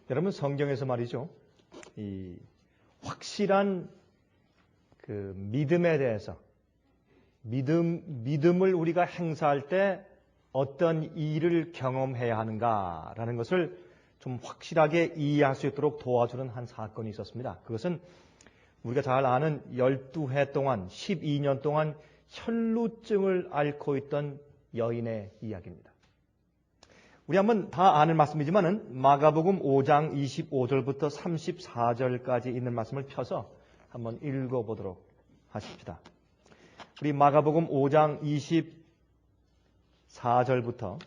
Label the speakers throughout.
Speaker 1: 여러분 성경에서 말이죠. 이 확실한 그 믿음에 대해서 믿음을 우리가 행사할 때 어떤 일을 경험해야 하는가라는 것을 좀 확실하게 이해할 수 있도록 도와주는 한 사건이 있었습니다. 그것은 우리가 잘 아는 12해 동안 12년 동안 혈루증을 앓고 있던 여인의 이야기입니다. 우리 한번 다 아는 말씀이지만은 마가복음 5장 25절부터 34절까지 있는 말씀을 펴서 한번 읽어보도록 하십시다. 우리 마가복음 5장 24절부터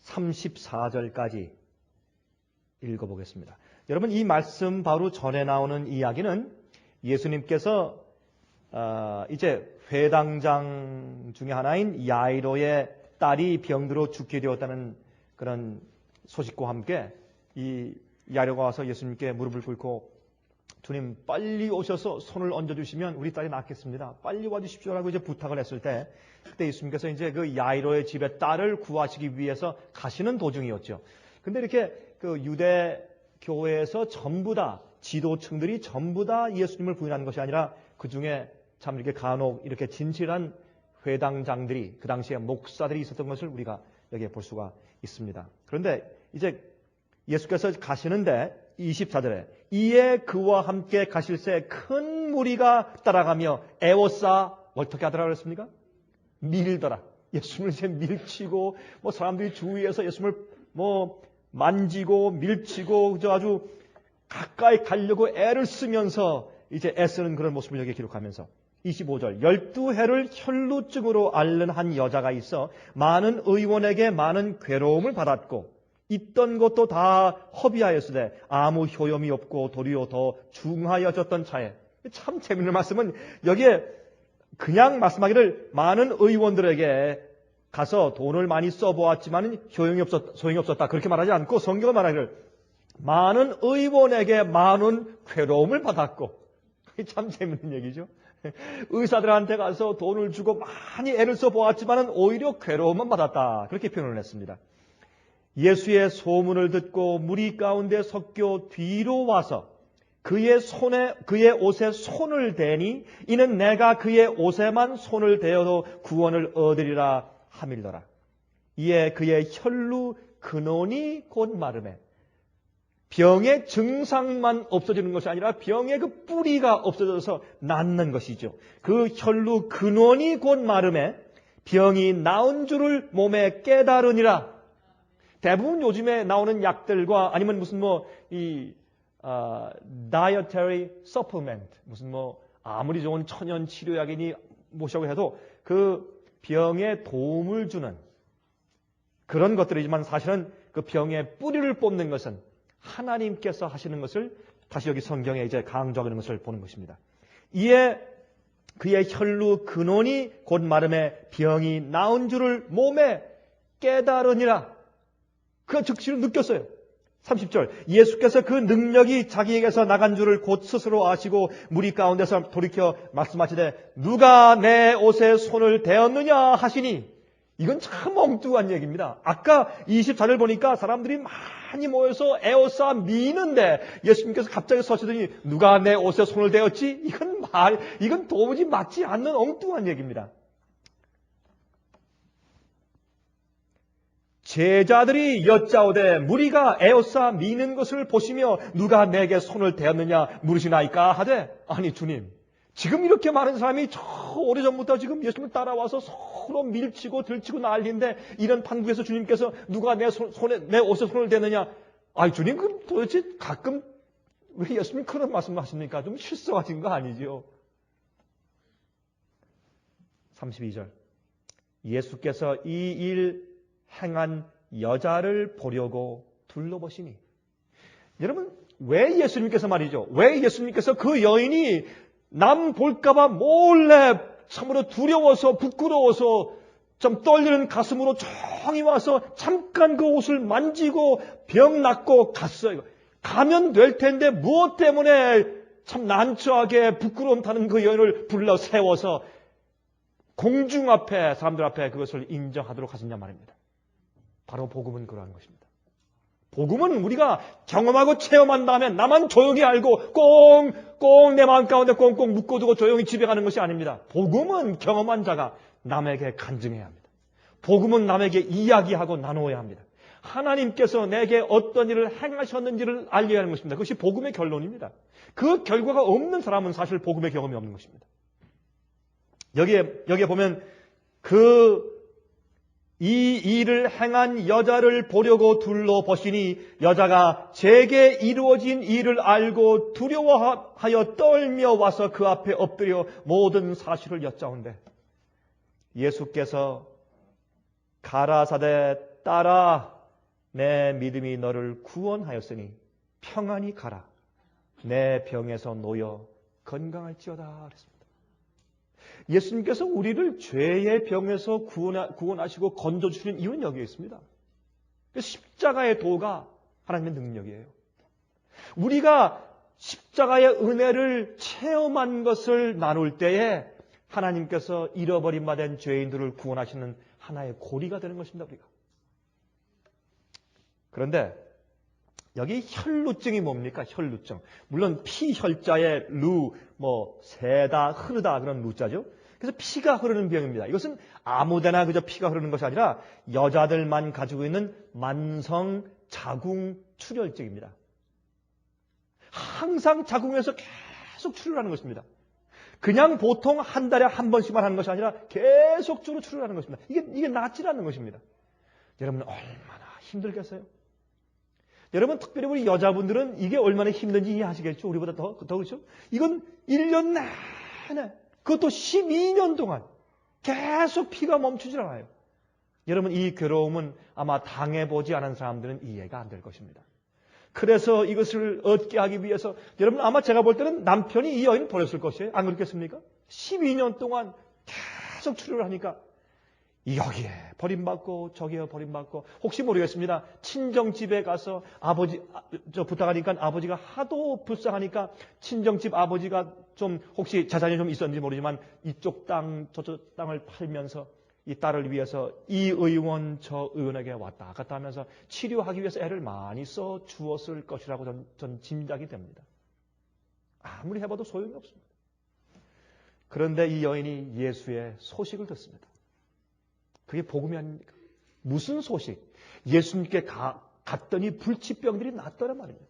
Speaker 1: 34절까지 읽어보겠습니다. 여러분 이 말씀 바로 전에 나오는 이야기는 예수님께서 이제 회당장 중에 하나인 야이로의 딸이 병들어 죽게 되었다는 그런 소식과 함께 이 야이로가 와서 예수님께 무릎을 꿇고 주님 빨리 오셔서 손을 얹어주시면 우리 딸이 낫겠습니다. 빨리 와주십시오라고 이제 부탁을 했을 때 그때 예수님께서 이제 그 야이로의 집에 딸을 구하시기 위해서 가시는 도중이었죠. 근데 이렇게 그 유대 교회에서 전부 다 지도층들이 전부 다 예수님을 부인하는 것이 아니라 그 중에 참 이렇게 간혹 이렇게 진실한 회당장들이 그 당시에 목사들이 있었던 것을 우리가 여기에 볼 수가 있습니다. 그런데 이제 예수께서 가시는데 24절에 이에 그와 함께 가실새 큰 무리가 따라가며 애워싸 어떻게 하더라 그랬습니까? 밀더라. 예수님을 이제 밀치고 뭐 사람들이 주위에서 예수님을 뭐 만지고 밀치고 아주 가까이 가려고 애를 쓰면서 이제 애쓰는 그런 모습을 여기에 기록하면서 25절 12해를 혈루증으로 앓는 한 여자가 있어 많은 의원에게 많은 괴로움을 받았고 있던 것도 다 허비하였으되 아무 효염이 없고 도리어 더 중하여졌던 차에 참 재밌는 말씀은 여기에 그냥 말씀하기를 많은 의원들에게 가서 돈을 많이 써보았지만 소용이 없었다 그렇게 말하지 않고 성경은 말하기를 많은 의원에게 많은 괴로움을 받았고 참 재밌는 얘기죠. 의사들한테 가서 돈을 주고 많이 애를 써보았지만 오히려 괴로움만 받았다 그렇게 표현을 했습니다. 예수의 소문을 듣고 무리 가운데 섞여 뒤로 와서 그의 옷에 손을 대니 이는 내가 그의 옷에만 손을 대어도 구원을 얻으리라 하밀더라. 이에 그의 혈루 근원이 곧 마름에 병의 증상만 없어지는 것이 아니라 병의 그 뿌리가 없어져서 낫는 것이죠. 그 혈루 근원이 곧 마름에 병이 나은 줄을 몸에 깨달으니라. 대부분 요즘에 나오는 약들과 아니면 무슨 dietary supplement 무슨 아무리 좋은 천연 치료약이니 뭐라고 해도 그 병에 도움을 주는 그런 것들이지만 사실은 그 병의 뿌리를 뽑는 것은 하나님께서 하시는 것을 다시 여기 성경에 이제 강조하는 것을 보는 것입니다. 이에 그의 혈루 근원이 곧 마름에 병이 나은 줄을 몸에 깨달으니라. 그 즉시로 느꼈어요. 30절 예수께서 그 능력이 자기에게서 나간 줄을 곧 스스로 아시고 무리 가운데서 돌이켜 말씀하시되 누가 내 옷에 손을 대었느냐 하시니 이건 참 엉뚱한 얘기입니다. 아까 24절 보니까 사람들이 많이 모여서 에워싸 미는데 예수님께서 갑자기 서시더니 누가 내 옷에 손을 대었지? 이건 도무지 맞지 않는 엉뚱한 얘기입니다. 제자들이 여짜오되 무리가 에워싸 미는 것을 보시며 누가 내게 손을 대었느냐 물으시나이까 하되 아니 주님 지금 이렇게 많은 사람이 저 오래전부터 지금 예수님을 따라와서 서로 밀치고 들치고 난리인데 이런 판국에서 주님께서 누가 내 옷에 손을 대느냐 아니 주님 그럼 도대체 가끔 왜 예수님 그런 말씀을 하십니까? 좀 실수하신 거 아니죠? 32절 예수께서 이 일 행한 여자를 보려고 둘러보시니 여러분 왜 예수님께서 말이죠. 왜 예수님께서 그 여인이 남 볼까봐 몰래 참으로 두려워서 부끄러워서 좀 떨리는 가슴으로 조용히 와서 잠깐 그 옷을 만지고 병 낫고 갔어요. 가면 될 텐데 무엇 때문에 참 난처하게 부끄러움 타는 그 여인을 불러 세워서 공중 앞에, 사람들 앞에 그것을 인정하도록 하셨냐 말입니다. 바로 복음은 그러한 것입니다. 복음은 우리가 경험하고 체험한 다음에 나만 조용히 알고 꽁꽁 내 마음 가운데 꽁꽁 묶어두고 조용히 집에 가는 것이 아닙니다. 복음은 경험한 자가 남에게 간증해야 합니다. 복음은 남에게 이야기하고 나누어야 합니다. 하나님께서 내게 어떤 일을 행하셨는지를 알려야 하는 것입니다. 그것이 복음의 결론입니다. 그 결과가 없는 사람은 사실 복음의 경험이 없는 것입니다. 여기에 보면 이 일을 행한 여자를 보려고 둘러보시니 여자가 제게 이루어진 일을 알고 두려워하여 떨며 와서 그 앞에 엎드려 모든 사실을 여짜온대. 예수께서 가라사대 딸아 내 믿음이 너를 구원하였으니 평안히 가라. 내 병에서 놓여 건강할지어다 그랬습니다. 예수님께서 우리를 죄의 병에서 구원하시고 건져주시는 이유는 여기에 있습니다. 십자가의 도가 하나님의 능력이에요. 우리가 십자가의 은혜를 체험한 것을 나눌 때에 하나님께서 잃어버린 바 된 죄인들을 구원하시는 하나의 고리가 되는 것입니다. 우리가. 그런데 여기 혈루증이 뭡니까? 혈루증. 물론 피혈자의 루, 새다, 흐르다 그런 루자죠. 그래서 피가 흐르는 병입니다. 이것은 아무데나 그저 피가 흐르는 것이 아니라 여자들만 가지고 있는 만성 자궁 출혈증입니다. 항상 자궁에서 계속 출혈하는 것입니다. 그냥 보통 한 달에 한 번씩만 하는 것이 아니라 계속적으로 출혈하는 것입니다. 이게 낫지 않는 것입니다. 여러분 얼마나 힘들겠어요? 여러분 특별히 우리 여자분들은 이게 얼마나 힘든지 이해하시겠죠? 우리보다 더 그렇죠? 이건 1년 내내 그것도 12년 동안 계속 피가 멈추질 않아요. 여러분 이 괴로움은 아마 당해보지 않은 사람들은 이해가 안 될 것입니다. 그래서 이것을 얻게 하기 위해서 여러분 아마 제가 볼 때는 남편이 이 여인을 버렸을 것이에요. 안 그렇겠습니까? 12년 동안 계속 출혈을 하니까 여기에 버림받고 저기에 버림받고 혹시 모르겠습니다. 친정집에 가서 아버지 부탁하니까 아버지가 하도 불쌍하니까 친정집 아버지가 좀 혹시 재산이 좀 있었는지 모르지만 이쪽 땅 저쪽 땅을 팔면서 이 딸을 위해서 이 의원 저 의원에게 왔다 갔다 하면서 치료하기 위해서 애를 많이 써 주었을 것이라고 전 짐작이 됩니다. 아무리 해봐도 소용이 없습니다. 그런데 이 여인이 예수의 소식을 듣습니다. 그게 복음이 아닙니까? 무슨 소식? 예수님께 갔더니 불치병들이 낫더란 말입니다.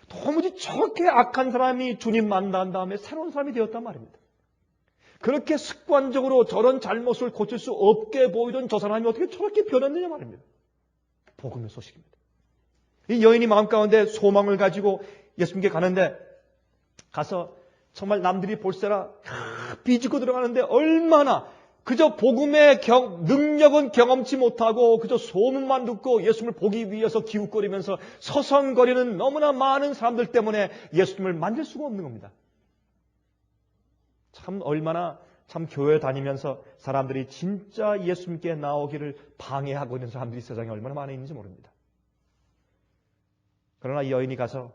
Speaker 1: 도무지 저렇게 악한 사람이 주님 만난 다음에 새로운 사람이 되었단 말입니다. 그렇게 습관적으로 저런 잘못을 고칠 수 없게 보이던 저 사람이 어떻게 저렇게 변했느냐 말입니다. 복음의 소식입니다. 이 여인이 마음 가운데 소망을 가지고 예수님께 가는데 가서 정말 남들이 볼세라 비집고 들어가는데 얼마나 그저 복음의 능력은 경험치 못하고 그저 소문만 듣고 예수님을 보기 위해서 기웃거리면서 서성거리는 너무나 많은 사람들 때문에 예수님을 만질 수가 없는 겁니다. 참 얼마나 참 교회 다니면서 사람들이 진짜 예수님께 나오기를 방해하고 있는 사람들이 세상에 얼마나 많이 있는지 모릅니다. 그러나 이 여인이 가서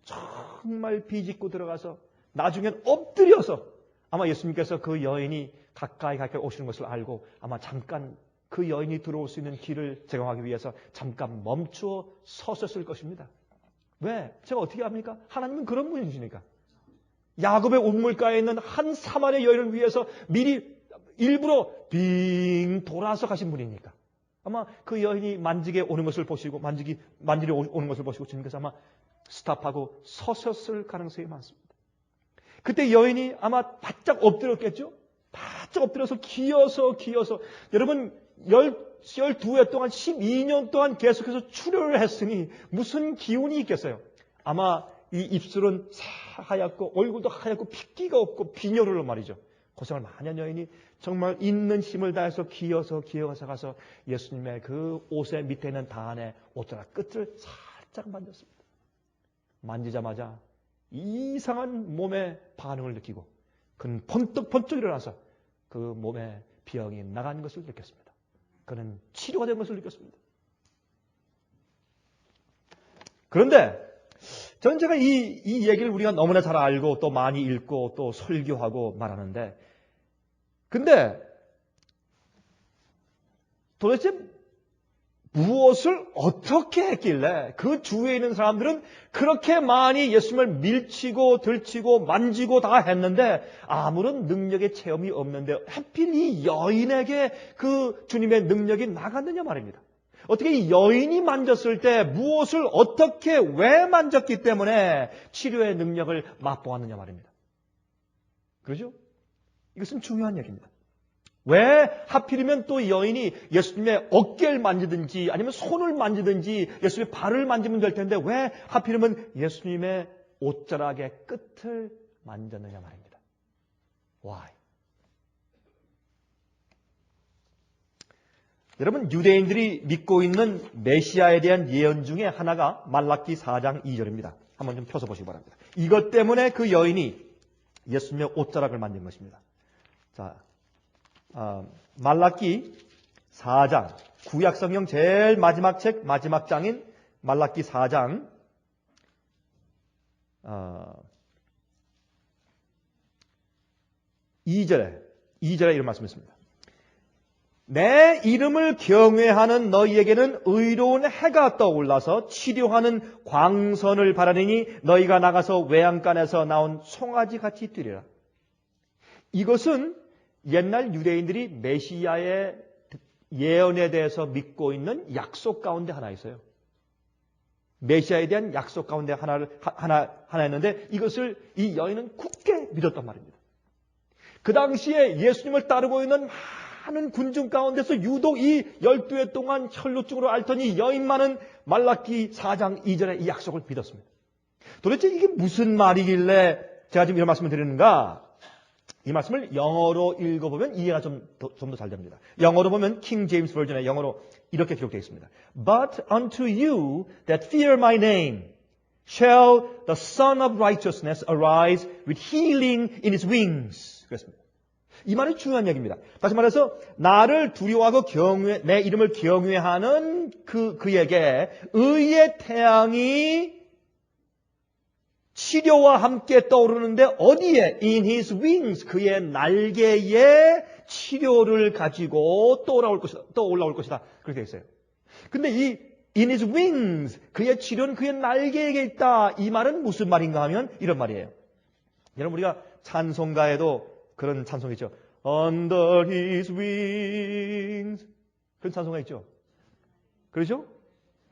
Speaker 1: 정말 비집고 들어가서 나중엔 엎드려서 아마 예수님께서 그 여인이 가까이 오시는 것을 알고 아마 잠깐 그 여인이 들어올 수 있는 길을 제공하기 위해서 잠깐 멈추어 서셨을 것입니다. 왜? 제가 어떻게 합니까? 하나님은 그런 분이시니까. 야곱의 우물가에 있는 한 사마리아 여인을 위해서 미리 일부러 빙 돌아서 가신 분이니까. 아마 그 여인이 만지게 오는 것을 보시고 만지려 오는 것을 보시고 주님께서 아마 스탑하고 서셨을 가능성이 많습니다. 그때 여인이 아마 바짝 엎드렸겠죠? 바짝 엎드려서 기어서 여러분 12회 동안 12년 동안 계속해서 출혈을 했으니 무슨 기운이 있겠어요? 아마 이 입술은 하얗고 얼굴도 하얗고 핏기가 없고 빈혈로 말이죠. 고생을 많이 한 여인이 정말 있는 힘을 다해서 기어서 가서 예수님의 그 옷의 밑에 있는 단의 옷자락 끝을 살짝 만졌습니다. 만지자마자 이상한 몸의 반응을 느끼고 그는 번쩍 일어나서 그 몸의 병이 나간 것을 느꼈습니다. 그는 치료가 된 것을 느꼈습니다. 그런데 제가 이 얘기를 우리가 너무나 잘 알고 또 많이 읽고 또 설교하고 말하는데 근데 도대체 무엇을 어떻게 했길래 그 주위에 있는 사람들은 그렇게 많이 예수님을 밀치고 들치고 만지고 다 했는데 아무런 능력의 체험이 없는데 하필 이 여인에게 그 주님의 능력이 나갔느냐 말입니다. 어떻게 이 여인이 만졌을 때 무엇을 어떻게 왜 만졌기 때문에 치료의 능력을 맛보았느냐 말입니다. 그렇죠? 이것은 중요한 얘기입니다. 왜 하필이면 또 여인이 예수님의 어깨를 만지든지 아니면 손을 만지든지 예수님의 발을 만지면 될 텐데 왜 하필이면 예수님의 옷자락의 끝을 만졌느냐 말입니다. Why? 여러분, 유대인들이 믿고 있는 메시아에 대한 예언 중에 하나가 말라기 4장 2절입니다. 한번 좀 펴서 보시기 바랍니다. 이것 때문에 그 여인이 예수님의 옷자락을 만진 것입니다. 자, 말라기 4장, 구약성경 제일 마지막 책, 마지막 장인 말라기 4장 2절에 이런 말씀이 있습니다. 내 이름을 경외하는 너희에게는 의로운 해가 떠올라서 치료하는 광선을 바라리니 너희가 나가서 외양간에서 나온 송아지같이 뛰리라. 이것은 옛날 유대인들이 메시아의 예언에 대해서 믿고 있는 약속 가운데 하나 있어요. 메시아에 대한 약속 가운데 하나였는데 이것을 이 여인은 굳게 믿었단 말입니다. 그 당시에 예수님을 따르고 있는 많은 군중 가운데서 유독 이 12해 동안 혈루증으로 앓더니 여인만은 말라기 4장 2절에 이 약속을 믿었습니다. 도대체 이게 무슨 말이길래 제가 지금 이런 말씀을 드리는가? 이 말씀을 영어로 읽어보면 이해가 좀 더 잘 됩니다. 영어로 보면 킹 제임스 버전의 영어로 이렇게 기록되어 있습니다. But unto you that fear my name shall the Son of Righteousness arise with healing in his wings. 그렇습니다. 이 말이 중요한 얘기입니다. 다시 말해서 나를 두려워하고 내 이름을 경외하는 그에게 의의 태양이 치료와 함께 떠오르는데 어디에? In his wings. 그의 날개에 치료를 가지고 떠올라올 것이다. 그렇게 되어 있어요. 근데 이 in his wings. 그의 치료는 그의 날개에 있다. 이 말은 무슨 말인가 하면 이런 말이에요. 여러분 우리가 찬송가에도 그런 찬송이 있죠. Under his wings. 그런 찬송가 있죠. 그렇죠?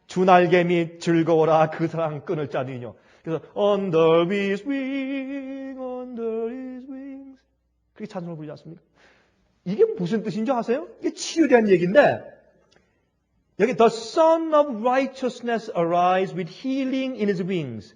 Speaker 1: 주 날개 및 즐거워라 그 사랑 끊을 자니요. 그래서 under his wings, under his wings. 그렇게 찬송을 부르지 않습니까? 이게 무슨 뜻인 줄 아세요? 이게 치유에 대한 얘기인데 여기 the Son of Righteousness arise with healing in his wings.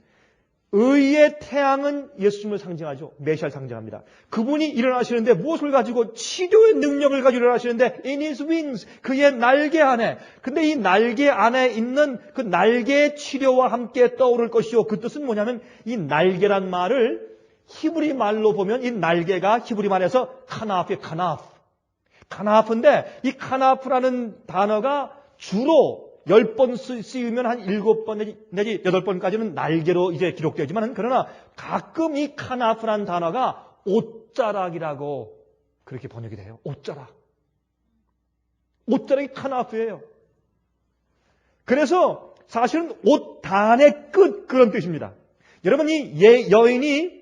Speaker 1: 의의 태양은 예수님을 상징하죠. 메시아를 상징합니다. 그분이 일어나시는데 무엇을 가지고 치료의 능력을 가지고 일어나시는데 in his wings, 그의 날개 안에. 근데 이 날개 안에 있는 그 날개의 치료와 함께 떠오를 것이요. 그 뜻은 뭐냐면 이 날개란 말을 히브리 말로 보면 이 날개가 히브리 말에서 카나프의 카나프인데 이 카나프라는 단어가 주로 10번 쓰이면 한 7번 내지 8번까지는 날개로 이제 기록되지만 그러나 가끔 이 카나프라는 단어가 옷자락이라고 그렇게 번역이 돼요. 옷자락이 카나프예요. 그래서 사실은 옷단의 끝 그런 뜻입니다. 여러분 이 여인이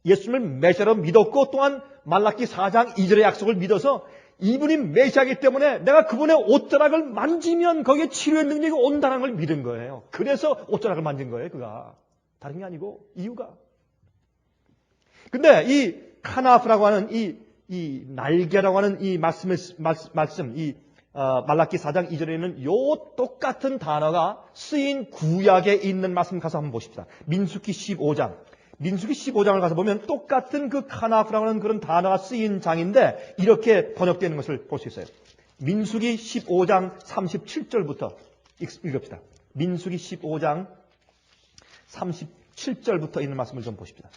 Speaker 1: 예수님을 메시아로 믿었고 또한 말라기 4장 2절의 약속을 믿어서 이분이 메시아이기 때문에 내가 그분의 옷자락을 만지면 거기에 치료의 능력이 온다는 걸 믿은 거예요. 그래서 옷자락을 만진 거예요. 그가. 다른 게 아니고 이유가. 근데 이 카나프라고 하는 이 날개라고 하는 이 말씀 말라기 4장 2절에는 요 똑같은 단어가 쓰인 구약에 있는 말씀 가서 한번 보십시다. 민수기 15장. 민수기 15장을 가서 보면 똑같은 그 카나프라고 하는 그런 단어가 쓰인 장인데 이렇게 번역되는 것을 볼 수 있어요. 민수기 15장 37절부터 읽읍시다. 민수기 15장 37절부터 있는 말씀을 좀 보십시다.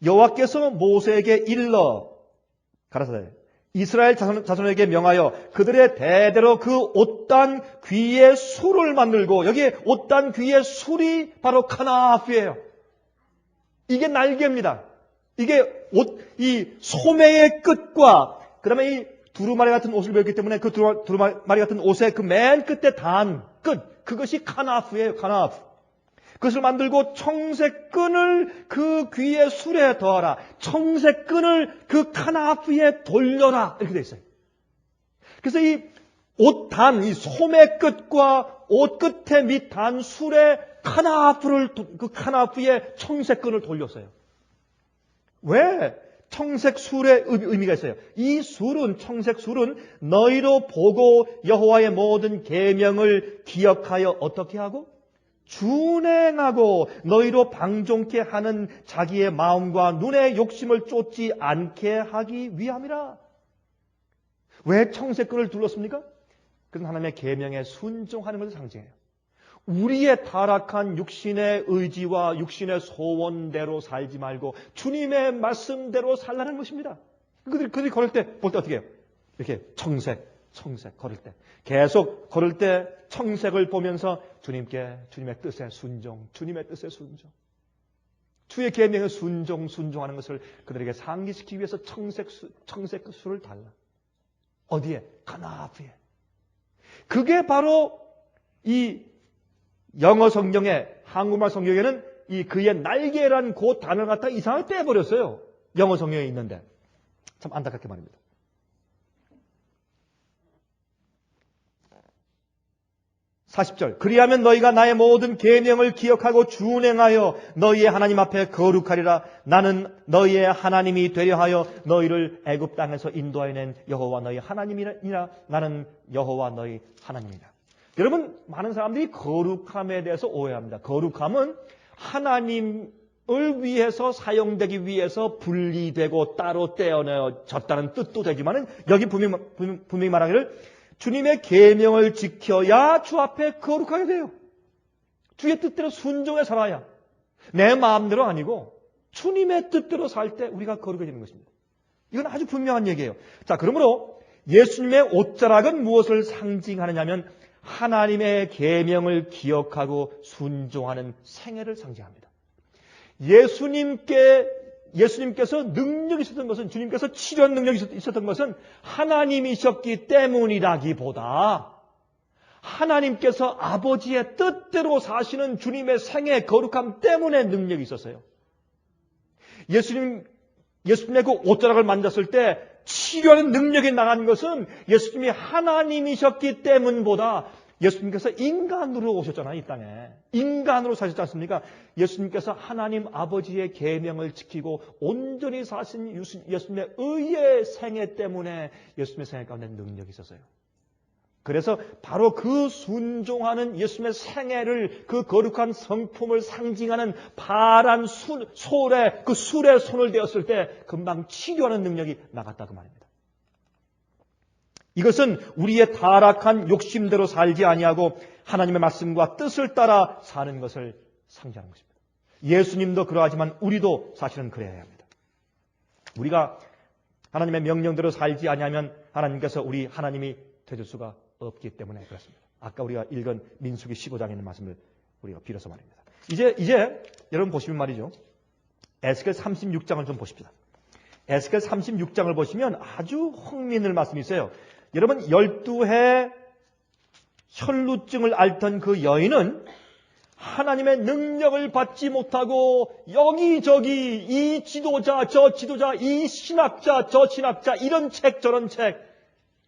Speaker 1: 여호와께서 모세에게 일러 가라사대 이스라엘 자손에게 명하여 그들의 대대로 그 옷단 귀의 술을 만들고, 여기에 옷단 귀의 술이 바로 카나프예요. 이게 날개입니다. 이게 이 소매의 끝과 그다음에 이 두루마리 같은 옷을 배웠기 때문에 그 두루마리 같은 옷의 그 맨 끝에 단 끝, 그것이 카나프예요. 카나프. 그것을 만들고 청색 끈을 그 귀의 술에 더하라. 청색 끈을 그 카나프에 돌려라. 이렇게 돼 있어요. 그래서 이 옷 단, 이 소매 끝과 옷 끝에 밑단 술에 그 카나프에 청색 끈을 돌렸어요. 왜? 청색 술의 의미가 있어요. 이 술은, 청색 술은 너희로 보고 여호와의 모든 계명을 기억하여 어떻게 하고? 준행하고 너희로 방종케 하는 자기의 마음과 눈의 욕심을 쫓지 않게 하기 위함이라. 왜 청색끈을 둘렀습니까? 그건 하나님의 계명에 순종하는 것을 상징해요. 우리의 타락한 육신의 의지와 육신의 소원대로 살지 말고 주님의 말씀대로 살라는 것입니다. 그들이 걸을 때 볼 때 어떻게 해요? 이렇게 청색 걸을 때. 계속 걸을 때 청색을 보면서 주님의 뜻에 순종, 주님의 뜻에 순종. 주의 계명에 순종하는 것을 그들에게 상기시키기 위해서 청색 술을 달라. 어디에? 카나프에. 그게 바로 이 영어 성경에, 한국말 성경에는 이 그의 날개란 그 단어를 갖다 이상하게 떼버렸어요. 영어 성경에 있는데. 참 안타깝게 말입니다. 40절. 그리하면 너희가 나의 모든 계명을 기억하고 준행하여 너희의 하나님 앞에 거룩하리라. 나는 너희의 하나님이 되려 하여 너희를 애굽 땅에서 인도하여낸 여호와 너희 하나님이라. 나는 여호와 너희 하나님이다. 여러분, 많은 사람들이 거룩함에 대해서 오해합니다. 거룩함은 하나님을 위해서 사용되기 위해서 분리되고 따로 떼어내졌다는 뜻도 되지만은 여기 분명히 말하기를 주님의 계명을 지켜야 주 앞에 거룩하게 돼요. 주의 뜻대로 순종해 살아야. 내 마음대로 아니고 주님의 뜻대로 살 때 우리가 거룩해지는 것입니다. 이건 아주 분명한 얘기예요. 자, 그러므로 예수님의 옷자락은 무엇을 상징하느냐면 하나님의 계명을 기억하고 순종하는 생애를 상징합니다. 예수님께서 능력이 있었던 것은, 주님께서 치료한 능력이 있었던 것은 하나님이셨기 때문이라기보다 하나님께서 아버지의 뜻대로 사시는 주님의 생애 거룩함 때문에 능력이 있었어요. 예수님의 그 옷자락을 만졌을 때 치료하는 능력이 나간 것은 예수님이 하나님이셨기 때문보다 예수님께서 인간으로 오셨잖아요, 이 땅에. 인간으로 사셨지 않습니까? 예수님께서 하나님 아버지의 계명을 지키고 온전히 사신 예수님의 의의 생애 때문에 예수님의 생애 가운데 능력이 있었어요. 그래서 바로 그 순종하는 예수님의 생애를, 그 거룩한 성품을 상징하는 파란 솔에, 그 술에 손을 대었을 때 금방 치료하는 능력이 나갔다 그 말입니다. 이것은 우리의 타락한 욕심대로 살지 아니하고 하나님의 말씀과 뜻을 따라 사는 것을 상징하는 것입니다. 예수님도 그러하지만 우리도 사실은 그래야 합니다. 우리가 하나님의 명령대로 살지 아니하면 하나님께서 우리 하나님이 되줄 수가 없기 때문에 그렇습니다. 아까 우리가 읽은 민수기 15장에 있는 말씀을 우리가 빌어서 말입니다. 이제 여러분 보시면 말이죠. 에스겔 36장을 좀 보십시다. 에스겔 36장을 보시면 아주 흥미있는 말씀이 있어요. 여러분 12해 혈루증을 앓던 그 여인은 하나님의 능력을 받지 못하고 여기저기 이 지도자 저 지도자 이 신학자 저 신학자 이런 책 저런 책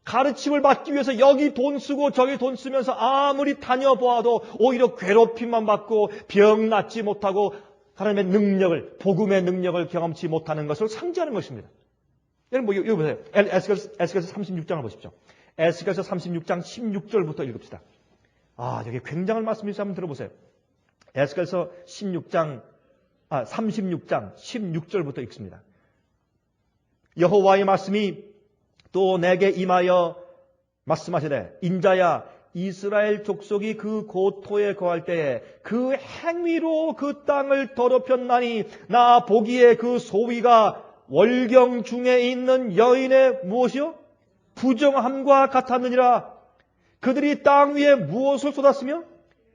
Speaker 1: 가르침을 받기 위해서 여기 돈 쓰고 저기 돈 쓰면서 아무리 다녀보아도 오히려 괴롭힘만 받고 병 낫지 못하고 하나님의 능력을, 복음의 능력을 경험치 못하는 것을 상징하는 것입니다. 여러분, 여기 보세요. 에스겔서 36장을 보십시오. 에스겔서 36장 16절부터 읽읍시다. 여기 굉장한 말씀이 있어요. 한번 들어보세요. 에스겔서 36장 16절부터 읽습니다. 여호와의 말씀이 또 내게 임하여 말씀하시되 인자야 이스라엘 족속이 그 고토에 거할 때에 그 행위로 그 땅을 더럽혔나니 나 보기에 그 소위가 월경 중에 있는 여인의 무엇이요? 부정함과 같았느니라. 그들이 땅 위에 무엇을 쏟았으며?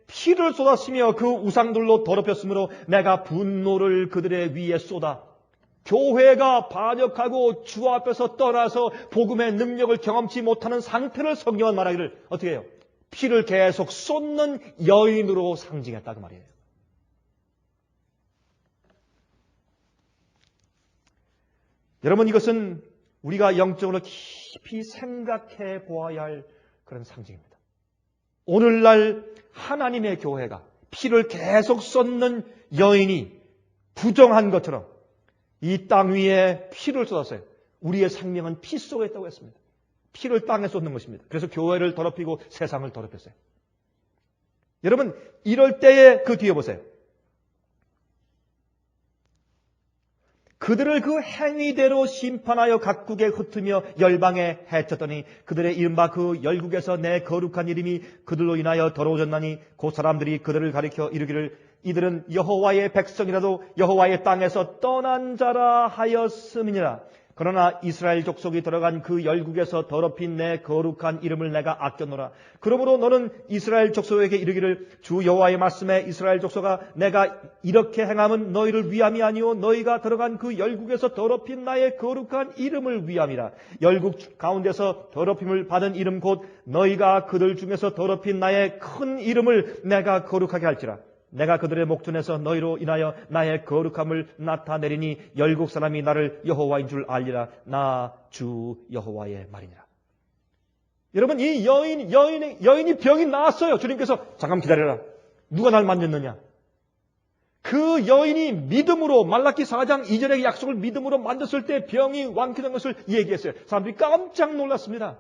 Speaker 1: 피를 쏟았으며 그 우상들로 더럽혔으므로 내가 분노를 그들의 위에 쏟아. 교회가 반역하고 주 앞에서 떠나서 복음의 능력을 경험치 못하는 상태를 성경은 말하기를 어떻게 해요? 피를 계속 쏟는 여인으로 상징했다 그 말이에요. 여러분, 이것은 우리가 영적으로 깊이 생각해 보아야 할 그런 상징입니다. 오늘날 하나님의 교회가 피를 계속 쏟는 여인이 부정한 것처럼 이 땅 위에 피를 쏟았어요. 우리의 생명은 피 속에 있다고 했습니다. 피를 땅에 쏟는 것입니다. 그래서 교회를 더럽히고 세상을 더럽혔어요. 여러분, 이럴 때에 그 뒤에 보세요. 그들을 그 행위대로 심판하여 각국에 흩으며 열방에 해쳤더니 그들의 이른바 그 열국에서 내 거룩한 이름이 그들로 인하여 더러워졌나니 그 사람들이 그들을 가리켜 이르기를 이들은 여호와의 백성이라도 여호와의 땅에서 떠난 자라 하였음이니라. 그러나 이스라엘 족속이 들어간 그 열국에서 더럽힌 내 거룩한 이름을 내가 아꼈노라. 그러므로 너는 이스라엘 족속에게 이르기를 주 여호와의 말씀에 이스라엘 족속아 내가 이렇게 행함은 너희를 위함이 아니오 너희가 들어간 그 열국에서 더럽힌 나의 거룩한 이름을 위함이라. 열국 가운데서 더럽힘을 받은 이름 곧 너희가 그들 중에서 더럽힌 나의 큰 이름을 내가 거룩하게 할지라. 내가 그들의 목전에서 너희로 인하여 나의 거룩함을 나타내리니 열국 사람이 나를 여호와인 줄 알리라. 나 주 여호와의 말이니라. 여러분, 이 여인이 병이 나았어요. 주님께서 잠깐 기다려라. 누가 날 만졌느냐? 그 여인이 믿음으로 말라기 4장 2절의 약속을 믿음으로 만졌을 때 병이 완쾌된 것을 얘기했어요. 사람들이 깜짝 놀랐습니다.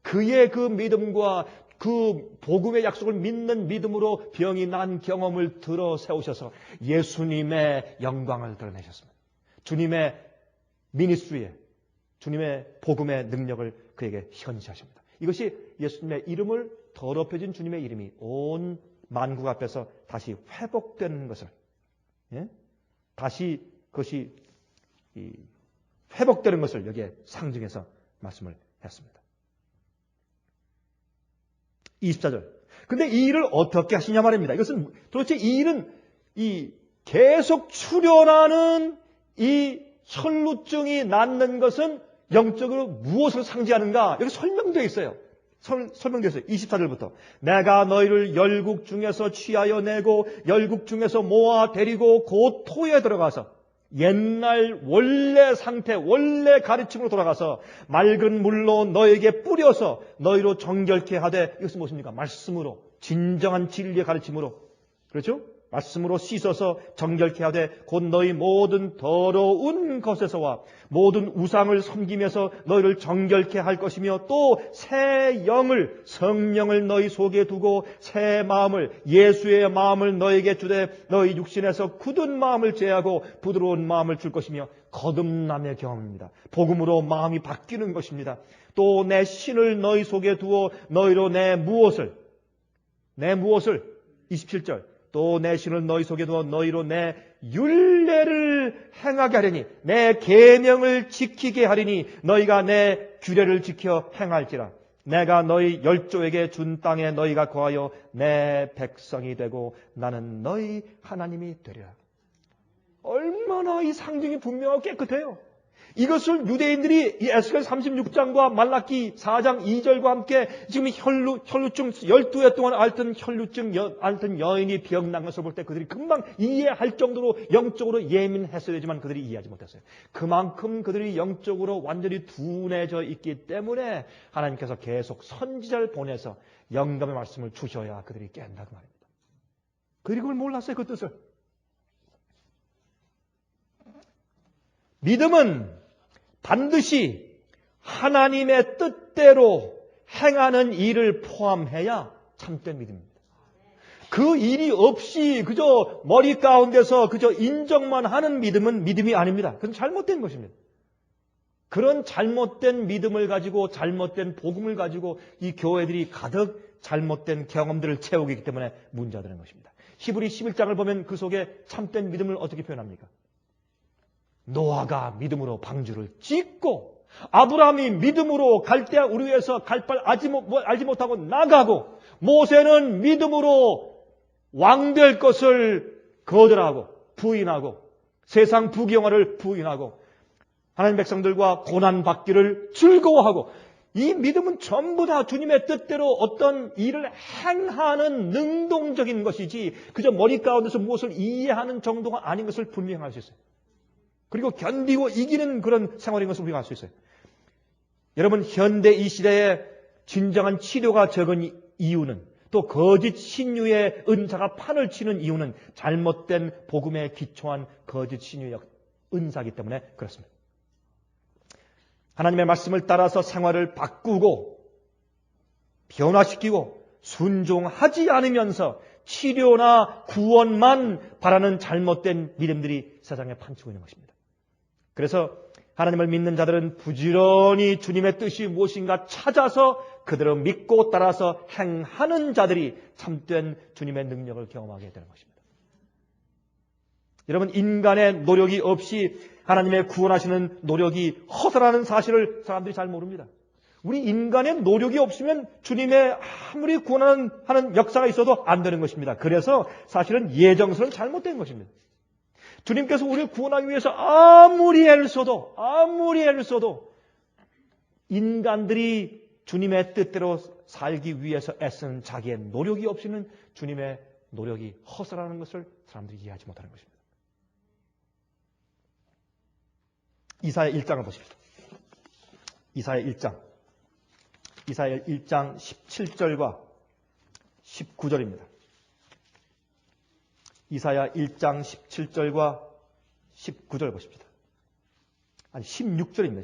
Speaker 1: 그의 그 믿음과 그 복음의 약속을 믿는 믿음으로 병이 난 경험을 들어 세우셔서 예수님의 영광을 드러내셨습니다. 주님의 미니스트리에 주님의 복음의 능력을 그에게 현시하십니다. 이것이 예수님의 이름을 더럽혀진 주님의 이름이 온 만국 앞에서 다시 회복되는 것을 다시 그것이 회복되는 것을 여기에 상징해서 말씀을 했습니다. 24절. 근데 이 일을 어떻게 하시냐 말입니다. 이것은 도대체 이 일은 계속 출현하는 이 혈루증이 낫는 것은 영적으로 무엇을 상징하는가? 여기 설명되어 있어요. 설명되어 있어요. 24절부터. 내가 너희를 열국 중에서 취하여 내고 열국 중에서 모아 데리고 그 토에 들어가서 옛날 원래 상태, 원래 가르침으로 돌아가서 맑은 물로 너에게 뿌려서 너희로 정결케 하되 이것은 무엇입니까? 말씀으로, 진정한 진리의 가르침으로, 그렇죠? 말씀으로 씻어서 정결케 하되 곧 너희 모든 더러운 것에서와 모든 우상을 섬기면서 너희를 정결케 할 것이며 또 새 영을, 성령을 너희 속에 두고 새 마음을, 예수의 마음을 너희에게 주되 너희 육신에서 굳은 마음을 제하고 부드러운 마음을 줄 것이며 거듭남의 경험입니다. 복음으로 마음이 바뀌는 것입니다. 또 내 신을 너희 속에 두어 너희로 내 무엇을 27절 또 내 신을 너희 속에 두어 너희로 내 율례를 행하게 하리니 내 계명을 지키게 하리니 너희가 내 규례를 지켜 행할지라. 내가 너희 열조에게 준 땅에 너희가 거하여 내 백성이 되고 나는 너희 하나님이 되리라. 얼마나 이 상징이 분명하고 깨끗해요. 이것을 유대인들이 이 에스겔 36장과 말라기 4장 2절과 함께 지금 혈루증 12해 동안 앓던 앓던 여인이 병난 것을 볼 때 그들이 금방 이해할 정도로 영적으로 예민했어야 되지만 그들이 이해하지 못했어요. 그만큼 그들이 영적으로 완전히 둔해져 있기 때문에 하나님께서 계속 선지자를 보내서 영감의 말씀을 주셔야 그들이 깬다고 말입니다. 그들이 그걸 몰랐어요. 그 뜻을. 믿음은 반드시 하나님의 뜻대로 행하는 일을 포함해야 참된 믿음입니다. 그 일이 없이 그저 머리 가운데서 그저 인정만 하는 믿음은 믿음이 아닙니다. 그건 잘못된 것입니다. 그런 잘못된 믿음을 가지고 잘못된 복음을 가지고 이 교회들이 가득 잘못된 경험들을 채우고 있기 때문에 문제가 되는 것입니다. 히브리 11장을 보면 그 속에 참된 믿음을 어떻게 표현합니까? 노아가 믿음으로 방주를 짓고, 아브라함이 믿음으로 갈대아 우르에서 갈 길 알지 못하고 나가고, 모세는 믿음으로 왕될 것을 거절하고 부인하고 세상 부경화를 부인하고 하나님 백성들과 고난받기를 즐거워하고, 이 믿음은 전부 다 주님의 뜻대로 어떤 일을 행하는 능동적인 것이지 그저 머리 가운데서 무엇을 이해하는 정도가 아닌 것을 분명히 알 수 있어요. 그리고 견디고 이기는 그런 생활인 것을 우리가 알 수 있어요. 여러분, 현대 이 시대에 진정한 치료가 적은 이유는, 또 거짓 신유의 은사가 판을 치는 이유는 잘못된 복음에 기초한 거짓 신유의 은사이기 때문에 그렇습니다. 하나님의 말씀을 따라서 생활을 바꾸고 변화시키고 순종하지 않으면서 치료나 구원만 바라는 잘못된 믿음들이 세상에 판치고 있는 것입니다. 그래서 하나님을 믿는 자들은 부지런히 주님의 뜻이 무엇인가 찾아서 그대로 믿고 따라서 행하는 자들이 참된 주님의 능력을 경험하게 되는 것입니다. 여러분, 인간의 노력이 없이 하나님의 구원하시는 노력이 허사라는 사실을 사람들이 잘 모릅니다. 우리 인간의 노력이 없으면 주님의 아무리 구원하는 역사가 있어도 안 되는 것입니다. 그래서 사실은 예정서는 잘못된 것입니다. 주님께서 우리를 구원하기 위해서 아무리 애를 써도 인간들이 주님의 뜻대로 살기 위해서 애쓰는 자기의 노력이 없이는 주님의 노력이 허사라는 것을 사람들이 이해하지 못하는 것입니다. 이사야 1장을 보십시오. 이사야 1장 17절과 19절입니다. 이사야 1장 17절과 19절 보십시다. 아니 16절입니다.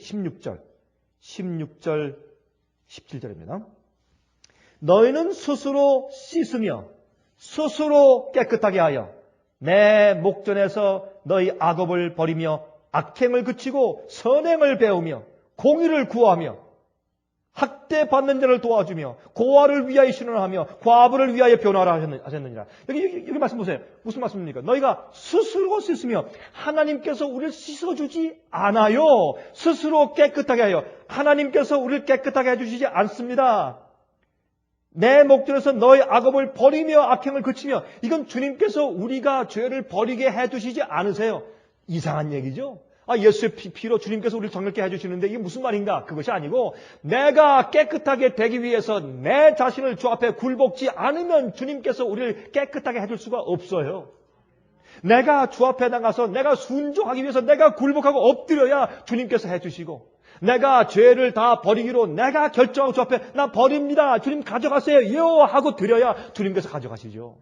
Speaker 1: 16절 17절입니다. 너희는 스스로 씻으며 스스로 깨끗하게 하여 내 목전에서 너희 악업을 버리며 악행을 그치고 선행을 배우며 공의를 구하며 학대받는 자를 도와주며 고아를 위하여 신원하며 과부를 위하여 변화라 하셨느니라. 여기 말씀 보세요. 무슨 말씀입니까? 너희가 스스로 씻으며, 하나님께서 우리를 씻어주지 않아요. 스스로 깨끗하게 하여. 하나님께서 우리를 깨끗하게 해주시지 않습니다. 내 목전에서 너희 악업을 버리며 악행을 그치며, 이건 주님께서 우리가 죄를 버리게 해주시지 않으세요. 이상한 얘기죠. 예수의 피로 주님께서 우리를 정결케 해주시는데 이게 무슨 말인가? 그것이 아니고, 내가 깨끗하게 되기 위해서 내 자신을 주 앞에 굴복지 않으면 주님께서 우리를 깨끗하게 해줄 수가 없어요. 내가 주 앞에 나가서 내가 순종하기 위해서 내가 굴복하고 엎드려야 주님께서 해주시고, 내가 죄를 다 버리기로 내가 결정하고 주 앞에 나 버립니다, 주님 가져가세요 하고 드려야 주님께서 가져가시죠.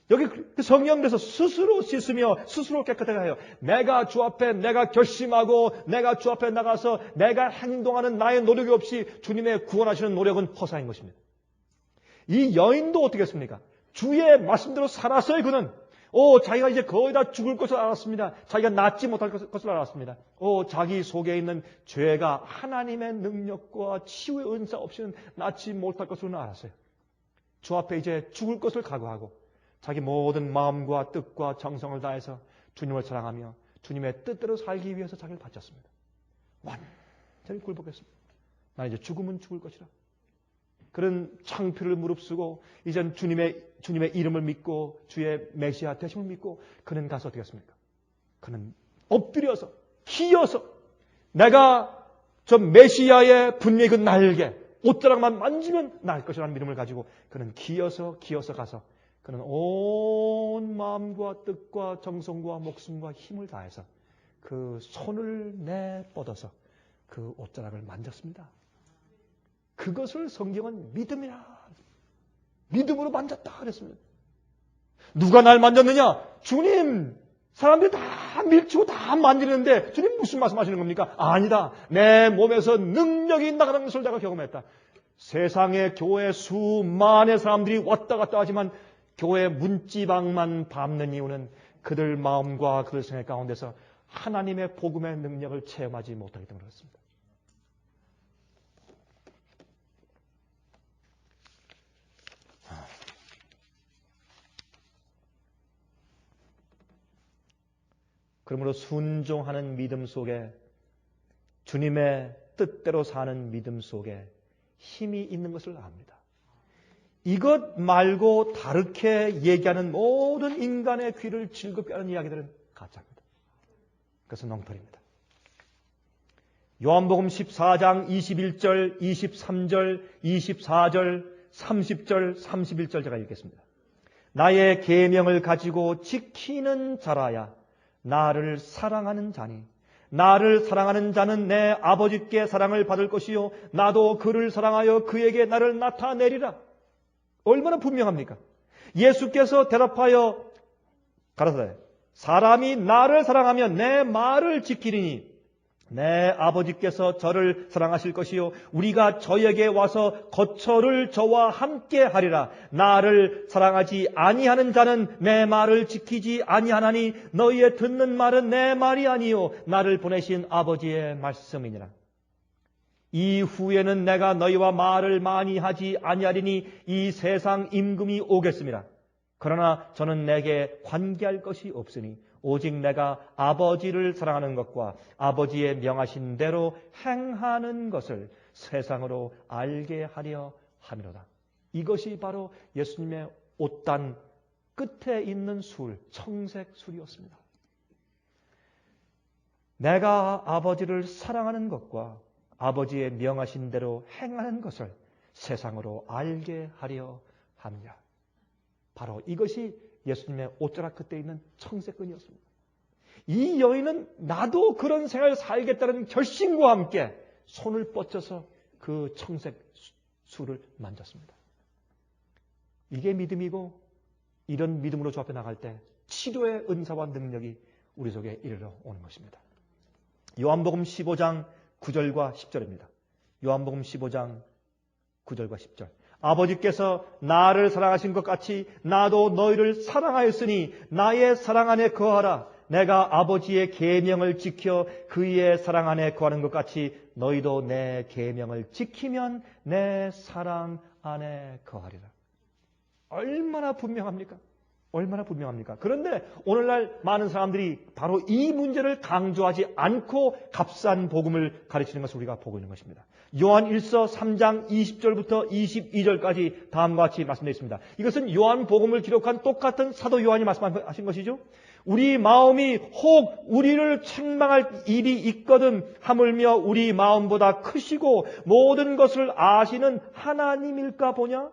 Speaker 1: 여기 성경에서 스스로 씻으며 스스로 깨끗하게 하여, 내가 주 앞에 내가 결심하고 내가 주 앞에 나가서 내가 행동하는 나의 노력이 없이 주님의 구원하시는 노력은 허사인 것입니다. 이 여인도 어떻게 했습니까? 주의 말씀대로 살았어요. 그는 자기가 이제 거의 다 죽을 것을 알았습니다. 자기가 낫지 못할 것을 알았습니다. 자기 속에 있는 죄가 하나님의 능력과 치유의 은사 없이는 낫지 못할 것을 알았어요. 주 앞에 이제 죽을 것을 각오하고 자기 모든 마음과 뜻과 정성을 다해서 주님을 사랑하며 주님의 뜻대로 살기 위해서 자기를 바쳤습니다. 완전히 굴복했습니다. 나 이제 죽으면 죽을 것이라. 그런 창피를 무릅쓰고 이젠 주님의 이름을 믿고 주의 메시아 되심을 믿고 그는 가서 어떻게 했습니까? 그는 엎드려서 기어서 내가 저 메시아의 분명히 그 날개 옷자락만 만지면 나을 것이라는 믿음을 가지고 그는 기어서 가서 그는 온 마음과 뜻과 정성과 목숨과 힘을 다해서 그 손을 내뻗어서 그 옷자락을 만졌습니다. 그것을 성경은 믿음이라, 믿음으로 만졌다 그랬습니다. 누가 날 만졌느냐? 주님. 사람들이 다 밀치고 다 만지는데 주님 무슨 말씀하시는 겁니까? 아니다. 내 몸에서 능력이 나가는 것을 내가 경험했다. 세상에 교회 수많은 사람들이 왔다 갔다 하지만 교회 문지방만 밟는 이유는 그들 마음과 그들 생각 가운데서 하나님의 복음의 능력을 체험하지 못하기 때문에 그렇습니다. 그러므로 순종하는 믿음 속에, 주님의 뜻대로 사는 믿음 속에 힘이 있는 것을 압니다. 이것 말고 다르게 얘기하는 모든 인간의 귀를 즐겁게 하는 이야기들은 가짜입니다. 그것은 엉터리입니다. 요한복음 14장 21절, 23절, 24절, 30절, 31절 제가 읽겠습니다. 나의 계명을 가지고 지키는 자라야 나를 사랑하는 자니 나를 사랑하는 자는 내 아버지께 사랑을 받을 것이요 나도 그를 사랑하여 그에게 나를 나타내리라. 얼마나 분명합니까? 예수께서 대답하여 가라사대 사람이 나를 사랑하면 내 말을 지키리니 내 아버지께서 저를 사랑하실 것이요 우리가 저에게 와서 거처를 저와 함께 하리라. 나를 사랑하지 아니하는 자는 내 말을 지키지 아니하나니 너희의 듣는 말은 내 말이 아니요 나를 보내신 아버지의 말씀이니라. 이후에는 내가 너희와 말을 많이 하지 아니하리니 이 세상 임금이 오겠습니다. 그러나 저는 내게 관계할 것이 없으니 오직 내가 아버지를 사랑하는 것과 아버지의 명하신 대로 행하는 것을 세상으로 알게 하려 함이로다. 이것이 바로 예수님의 옷단 끝에 있는 술, 청색 술이었습니다. 내가 아버지를 사랑하는 것과 아버지의 명하신 대로 행하는 것을 세상으로 알게 하려 합니다. 바로 이것이 예수님의 옷자락 끝에 있는 청색끈이었습니다. 이 여인은 나도 그런 생활을 살겠다는 결심과 함께 손을 뻗쳐서 그 청색 술을 만졌습니다. 이게 믿음이고 이런 믿음으로 주 앞에 나갈 때 치료의 은사와 능력이 우리 속에 이르러 오는 것입니다. 요한복음 15장 9절과 10절입니다. 요한복음 15장 9절과 10절. 아버지께서 나를 사랑하신 것 같이 나도 너희를 사랑하였으니 나의 사랑 안에 거하라. 내가 아버지의 계명을 지켜 그의 사랑 안에 거하는 것 같이 너희도 내 계명을 지키면 내 사랑 안에 거하리라. 얼마나 분명합니까? 얼마나 분명합니까? 그런데 오늘날 많은 사람들이 바로 이 문제를 강조하지 않고 값싼 복음을 가르치는 것을 우리가 보고 있는 것입니다. 요한 1서 3장 20절부터 22절까지 다음과 같이 말씀되어 있습니다. 이것은 요한 복음을 기록한 똑같은 사도 요한이 말씀하신 것이죠. 우리 마음이 혹 우리를 책망할 일이 있거든 하물며 우리 마음보다 크시고 모든 것을 아시는 하나님일까 보냐?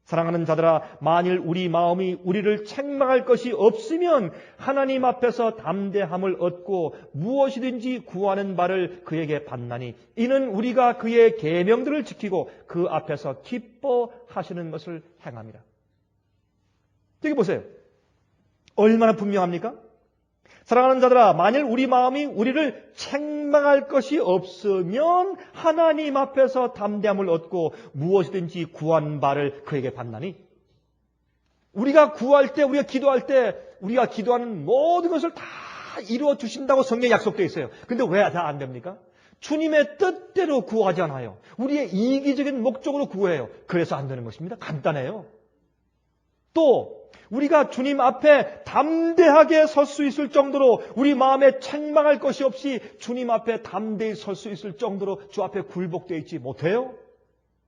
Speaker 1: 사랑하는 자들아, 만일 우리 마음이 우리를 책망할 것이 없으면 하나님 앞에서 담대함을 얻고 무엇이든지 구하는 바를 그에게 받나니 이는 우리가 그의 계명들을 지키고 그 앞에서 기뻐하시는 것을 행함이라. 여기 보세요. 얼마나 분명합니까? 사랑하는 자들아, 만일 우리 마음이 우리를 책망할 것이 없으면 하나님 앞에서 담대함을 얻고 무엇이든지 구한 바를 그에게 받나니 우리가 구할 때, 우리가 기도할 때 우리가 기도하는 모든 것을 다 이루어 주신다고 성경에 약속되어 있어요. 근데 왜 다 안 됩니까? 주님의 뜻대로 구하지 않아요. 우리의 이기적인 목적으로 구해요. 그래서 안 되는 것입니다. 간단해요. 또 우리가 주님 앞에 담대하게 설 수 있을 정도로 우리 마음에 책망할 것이 없이 주님 앞에 담대히 설 수 있을 정도로 주 앞에 굴복되어 있지 못해요.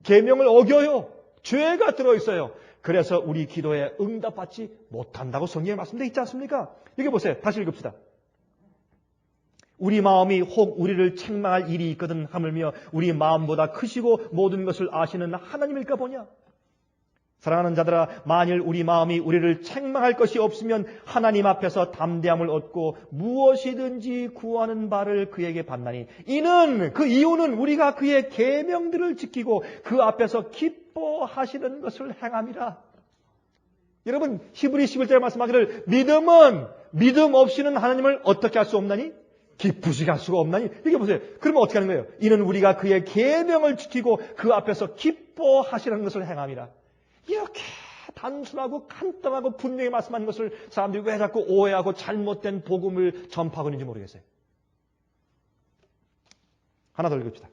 Speaker 1: 계명을 어겨요. 죄가 들어있어요. 그래서 우리 기도에 응답받지 못한다고 성경에 말씀되어 있지 않습니까? 여기 보세요. 다시 읽읍시다. 우리 마음이 혹 우리를 책망할 일이 있거든 하물며 우리 마음보다 크시고 모든 것을 아시는 하나님일까 보냐? 사랑하는 자들아, 만일 우리 마음이 우리를 책망할 것이 없으면 하나님 앞에서 담대함을 얻고 무엇이든지 구하는 바를 그에게 받나니 이는 그 이유는 우리가 그의 계명들을 지키고 그 앞에서 기뻐하시는 것을 행함이라. 여러분, 히브리 11절에 말씀하기를 믿음은 믿음 없이는 하나님을 어떻게 할 수 없나니? 기쁘시게 할 수가 없나니? 이게 보세요. 그러면 어떻게 하는 거예요? 이는 우리가 그의 계명을 지키고 그 앞에서 기뻐하시는 것을 행함이라. 이렇게 단순하고 간단하고 분명히 말씀하는 것을 사람들이 왜 자꾸 오해하고 잘못된 복음을 전파하고 있는지 모르겠어요. 하나 더 읽읍시다.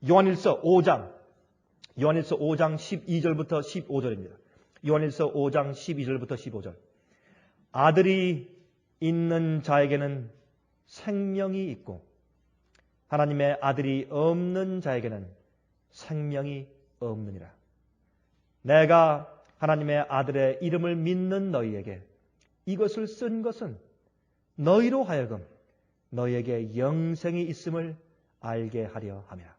Speaker 1: 요한일서 5장 12절부터 15절입니다. 요한일서 5장 12절부터 15절. 아들이 있는 자에게는 생명이 있고 하나님의 아들이 없는 자에게는 생명이 없느니라. 내가 하나님의 아들의 이름을 믿는 너희에게 이것을 쓴 것은 너희로 하여금 너희에게 영생이 있음을 알게 하려 함이라.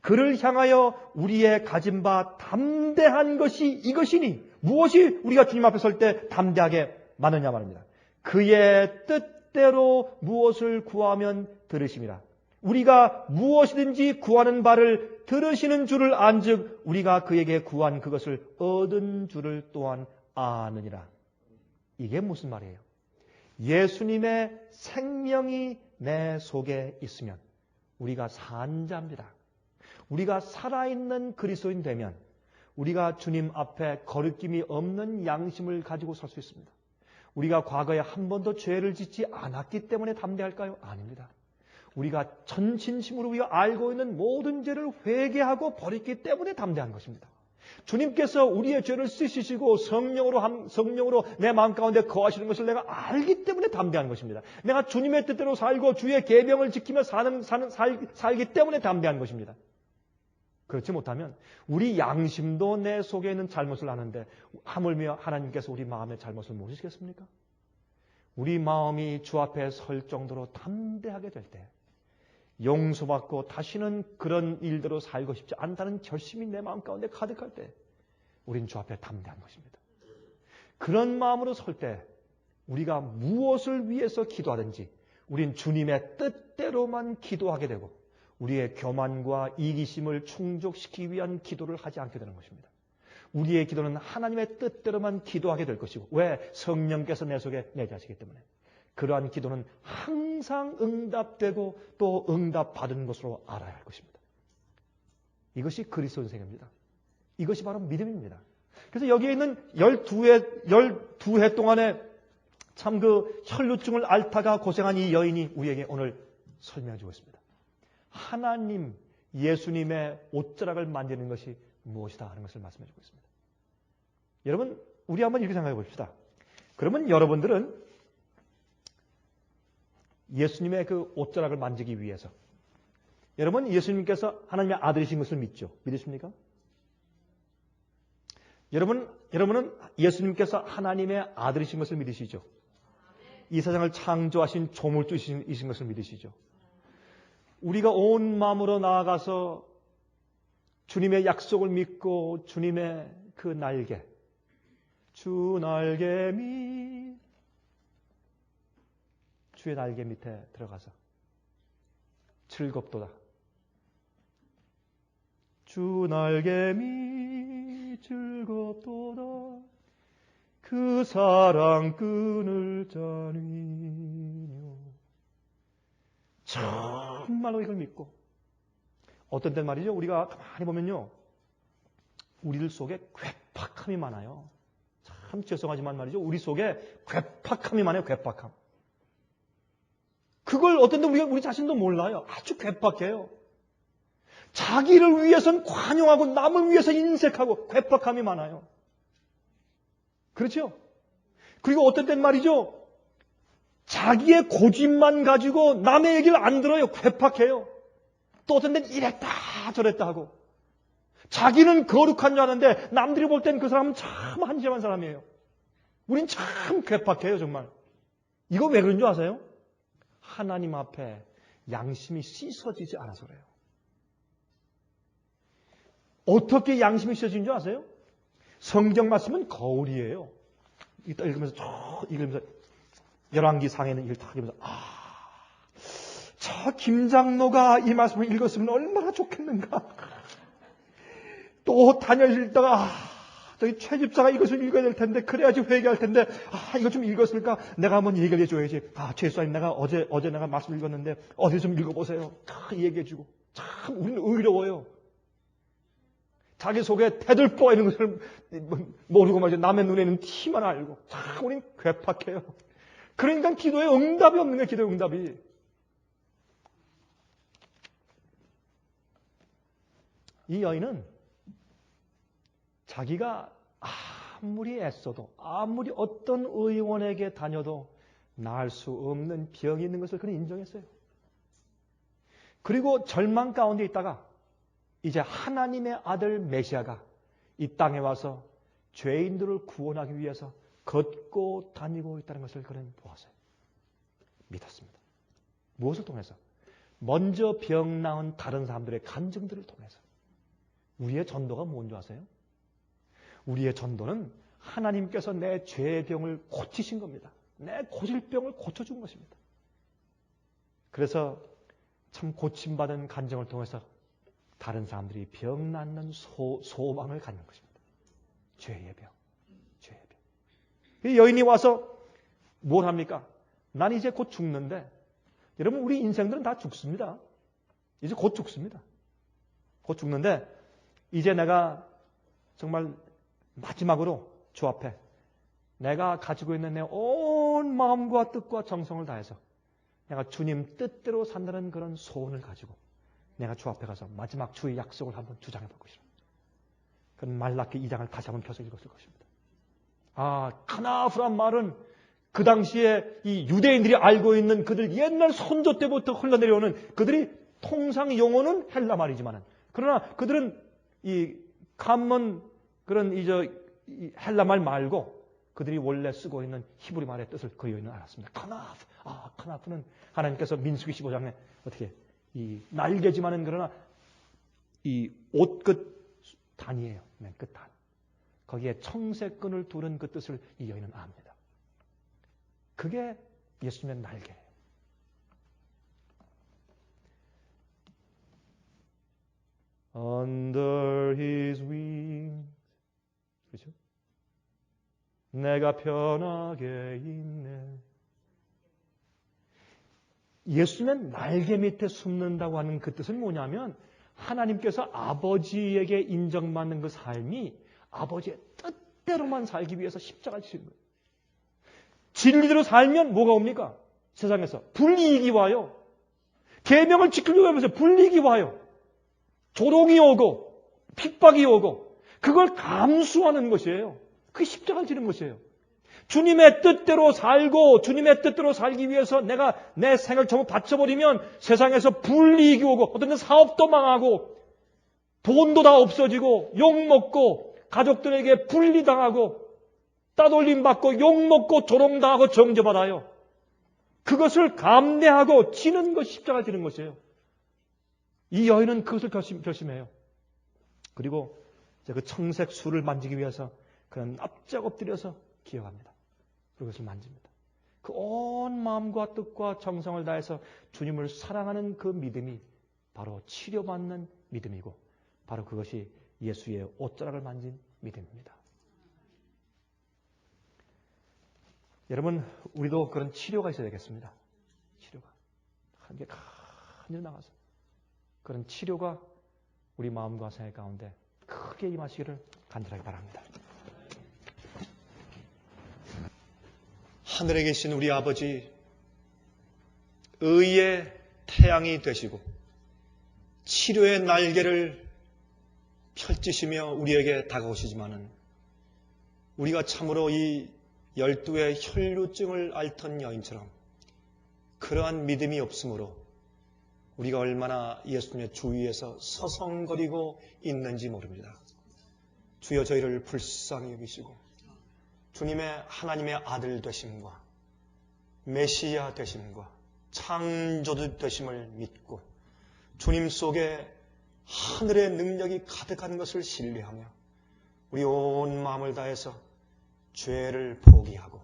Speaker 1: 그를 향하여 우리의 가진 바 담대한 것이 이것이니, 무엇이 우리가 주님 앞에 설 때 담대하게 많으냐 말입니다. 그의 뜻대로 무엇을 구하면 들으심이라. 우리가 무엇이든지 구하는 바를 들으시는 줄을 안즉 우리가 그에게 구한 그것을 얻은 줄을 또한 아느니라. 이게 무슨 말이에요? 예수님의 생명이 내 속에 있으면 우리가 산 자입니다. 우리가 살아있는 그리스도인 되면 우리가 주님 앞에 거리낌이 없는 양심을 가지고 설 수 있습니다. 우리가 과거에 한 번도 죄를 짓지 않았기 때문에 담대할까요? 아닙니다. 우리가 전진심으로 우리가 알고 있는 모든 죄를 회개하고 버렸기 때문에 담대한 것입니다. 주님께서 우리의 죄를 씻으시고 성령으로 내 마음 가운데 거하시는 것을 내가 알기 때문에 담대한 것입니다. 내가 주님의 뜻대로 살고 주의 계명을 지키며 살기 때문에 담대한 것입니다. 그렇지 못하면 우리 양심도 내 속에 있는 잘못을 아는데 하물며 하나님께서 우리 마음의 잘못을 모르시겠습니까? 우리 마음이 주 앞에 설 정도로 담대하게 될 때 용서받고 다시는 그런 일대로 살고 싶지 않다는 결심이 내 마음 가운데 가득할 때 우린 주 앞에 담대한 것입니다. 그런 마음으로 설 때 우리가 무엇을 위해서 기도하든지 우린 주님의 뜻대로만 기도하게 되고 우리의 교만과 이기심을 충족시키기 위한 기도를 하지 않게 되는 것입니다. 우리의 기도는 하나님의 뜻대로만 기도하게 될 것이고, 왜? 성령께서 내 속에 내재하시기 때문에. 그러한 기도는 항상 응답되고 또 응답받은 것으로 알아야 할 것입니다. 이것이 그리스도인 생애입니다. 이것이 바로 믿음입니다. 그래서 여기에 있는 12해 동안에 참 그 혈루증을 앓다가 고생한 이 여인이 우리에게 오늘 설명해 주고 있습니다. 하나님, 예수님의 옷자락을 만지는 것이 무엇이다 하는 것을 말씀해 주고 있습니다. 여러분, 우리 한번 이렇게 생각해 봅시다. 그러면 여러분들은 예수님의 그 옷자락을 만지기 위해서 여러분 예수님께서 하나님의 아들이신 것을 믿으십니까? 여러분은 예수님께서 하나님의 아들이신 것을 믿으시죠? 이 세상을 창조하신 조물주이신 것을 믿으시죠? 우리가 온 마음으로 나아가서 주님의 약속을 믿고 주님의 그 날개, 주 날개 밑, 주의 날개 밑에 들어가서 즐겁도다. 주 날개 밑 즐겁도다. 그 사랑 끈을 짜니요. 정말로 이걸 믿고 어떤 때 말이죠. 우리가 가만히 보면요. 우리들 속에 괴팍함이 많아요. 참 죄송하지만 말이죠. 우리 속에 괴팍함이 많아요. 괴팍함. 그걸 어떤 때 우리 자신도 몰라요. 아주 괴팍해요. 자기를 위해서는 관용하고 남을 위해서 인색하고 괴팍함이 많아요. 그렇죠? 그리고 어떤 땐 말이죠. 자기의 고집만 가지고 남의 얘기를 안 들어요. 괴팍해요. 또 어떤 데는 이랬다 저랬다 하고 자기는 거룩한 줄 아는데 남들이 볼 땐 그 사람은 참 한심한 사람이에요. 우린 참 괴팍해요 정말. 이거 왜 그런 줄 아세요? 하나님 앞에 양심이 씻어지지 않아서 그래요. 어떻게 양심이 씻어지는 줄 아세요? 성경 말씀은 거울이에요. 이따 읽으면서 열왕기 상에는 이걸 다 읽으면서 저 김장로가 이 말씀을 읽었으면 얼마나 좋겠는가. 또 다니엘 읽다가 저기 최 집사가 이것을 읽어야 될 텐데 그래야지 회개할 텐데 이거 좀 읽었을까? 내가 한번 얘기를 해줘야지. 최 집사님 내가 어제 내가 말씀 읽었는데 어디 좀 읽어보세요. 다 얘기해주고. 참 우리는 의로워요. 자기 속에 대들보가 있는 것을 모르고 말이죠. 남의 눈에 있는 티만 알고. 참 우리는 괴팍해요. 그러니까 기도에 응답이 없는 거예요. 기도에 응답이. 이 여인은 자기가 아무리 애써도 아무리 어떤 의원에게 다녀도 나을 수 없는 병이 있는 것을 그는 인정했어요. 그리고 절망 가운데 있다가 이제 하나님의 아들 메시아가 이 땅에 와서 죄인들을 구원하기 위해서 걷고 다니고 있다는 것을 그는 보았어요. 믿었습니다. 무엇을 통해서? 먼저 병 나은 다른 사람들의 간증들을 통해서. 우리의 전도가 뭔지 아세요? 우리의 전도는 하나님께서 내 죄의 병을 고치신 겁니다. 내 고질병을 고쳐준 것입니다. 그래서 참 고침받은 간증을 통해서 다른 사람들이 병 낫는 소망을 갖는 것입니다. 죄의 병. 죄의 병. 이 여인이 와서 뭘 합니까? 난 이제 곧 죽는데, 여러분 우리 인생들은 다 죽습니다. 이제 곧 죽습니다. 곧 죽는데 이제 내가 정말 마지막으로 주 앞에 내가 가지고 있는 내 온 마음과 뜻과 정성을 다해서 내가 주님 뜻대로 산다는 그런 소원을 가지고 내가 주 앞에 가서 마지막 주의 약속을 한번 주장해 볼 것이라. 그건 말라기 2장을 다시 한번 펴서 읽었을 것입니다. 카나프란 말은 그 당시에 이 유대인들이 알고 있는 그들 옛날 선조 때부터 흘러내려오는 그들이 통상 용어는 헬라 말이지만은 그러나 그들은 이 감문 그런 이 헬라 말 말고 그들이 원래 쓰고 있는 히브리 말의 뜻을 그 여인은 알았습니다. 카나프. 카나프는 하나님께서 민수기 15장에 어떻게 이 날개지만은 그러나 이 옷끝 단이에요. 맨 끝 단. 거기에 청색끈을 두른 그 뜻을 이 여인은 압니다. 그게 예수님의 날개예요. Under his wings. 그렇죠? 내가 편하게 있네. 예수님의 날개 밑에 숨는다고 하는 그 뜻은 뭐냐면 하나님께서 아버지에게 인정받는 그 삶이 아버지의 뜻대로만 살기 위해서 십자가를 지신 거예요. 진리대로 살면 뭐가 옵니까? 세상에서 불이익이 와요. 계명을 지키려고 하면서 불이익이 와요. 조롱이 오고 핍박이 오고 그걸 감수하는 것이에요. 그게 십자가를 지는 것이에요. 주님의 뜻대로 살고 주님의 뜻대로 살기 위해서 내가 내 생을 전부 바쳐버리면 세상에서 불이익이 오고 어떤 데 사업도 망하고 돈도 다 없어지고 욕먹고 가족들에게 분리당하고 따돌림 받고 욕먹고 조롱당하고 정죄받아요. 그것을 감내하고 지는 것이 십자가 지는 것이에요. 이 여인은 그것을 결심해요. 그리고 그 청색 술을 만지기 위해서 그는 납작 엎드려서 기억합니다. 그것을 만집니다. 그 온 마음과 뜻과 정성을 다해서 주님을 사랑하는 그 믿음이 바로 치료받는 믿음이고 바로 그것이 예수의 옷자락을 만진 믿음입니다. 여러분, 우리도 그런 치료가 있어야 되겠습니다. 치료가. 한 개 간절히 나가서 그런 치료가 우리 마음과 생각 가운데 크게 임하시기를 간절하게 바랍니다.
Speaker 2: 하늘에 계신 우리 아버지, 의의 태양이 되시고 치료의 날개를 펼치시며 우리에게 다가오시지만은 우리가 참으로 이 12의 혈루증을 앓던 여인처럼 그러한 믿음이 없으므로 우리가 얼마나 예수님의 주위에서 서성거리고 있는지 모릅니다. 주여 저희를 불쌍히 여기시고 주님의 하나님의 아들 되심과 메시아 되심과 창조주 되심을 믿고 주님 속에 하늘의 능력이 가득한 것을 신뢰하며 우리 온 마음을 다해서 죄를 포기하고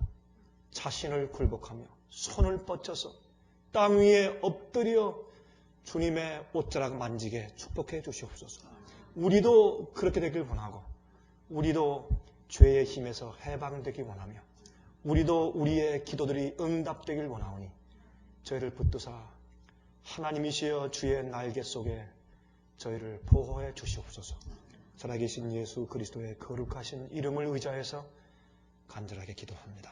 Speaker 2: 자신을 굴복하며 손을 뻗쳐서 땅 위에 엎드려 주님의 옷자락 만지게 축복해 주시옵소서. 우리도 그렇게 되길 원하고 우리도 죄의 힘에서 해방되길 원하며 우리도 우리의 기도들이 응답되길 원하오니 저희를 붙드사 하나님이시여 주의 날개 속에 저희를 보호해 주시옵소서. 살아계신 예수 그리스도의 거룩하신 이름을 의지해서 간절하게 기도합니다.